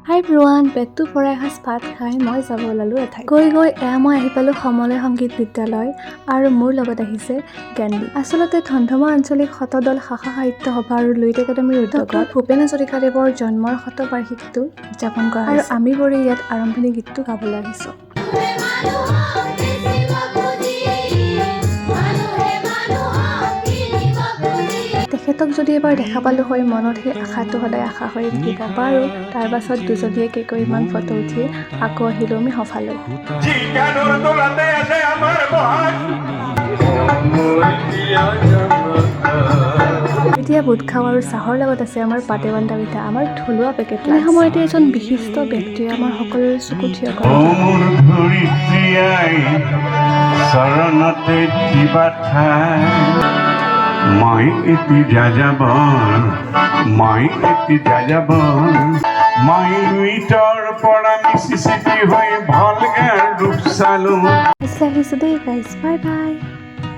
হাই everyone, পেটটো ভৰাই এসাঁজ ভাত খাই মই যাব ওলালোঁ এঠাইত। গৈ মই আহি পালোঁ সমলয় সংগীত বিদ্যালয় আৰু মোৰ লগত আহিছে জ্ঞানদীপ। আচলতে ধমধমা আঞ্চলিক শতদল শাখা সাহিত্য সভা আৰু লুইত একাডেমীৰ উদ্যোগত ভূপেন হাজৰিকাদেৱৰ জন্মৰ শতবাৰ্ষিকীটো উদযাপন কৰা আৰু আমি বোৰে ইয়াত আৰম্ভণি গীতটো গাবলৈ আহিছোঁ। তেখেতক যদি এবাৰ দেখা পালোঁ হয়, মনত সেই আশাটো সদায় আশা হৈ থাকিব বাৰু। তাৰ পাছত দুজনীয়ে কেইকোৰিমান ফটো উঠি আকৌ আহিলোঁ আমি সফালৈ। এতিয়া বুট খাওঁ আৰু চাহৰ লগত আছে আমাৰ পাতেৱান্তা পিঠা, আমাৰ থলুৱা পেকেট। এনে সময়তে এজন বিশিষ্ট ব্যক্তিয়ে আমাৰ সকলোৰে চকু থিয় কৰে। মই এটি যাযাবৰ মই লুইতৰ পৰা মিছিছিপি হৈ ভলগাৰ ৰূপ চালো। আহিছোঁ দেই গাইজ, বাই বাই।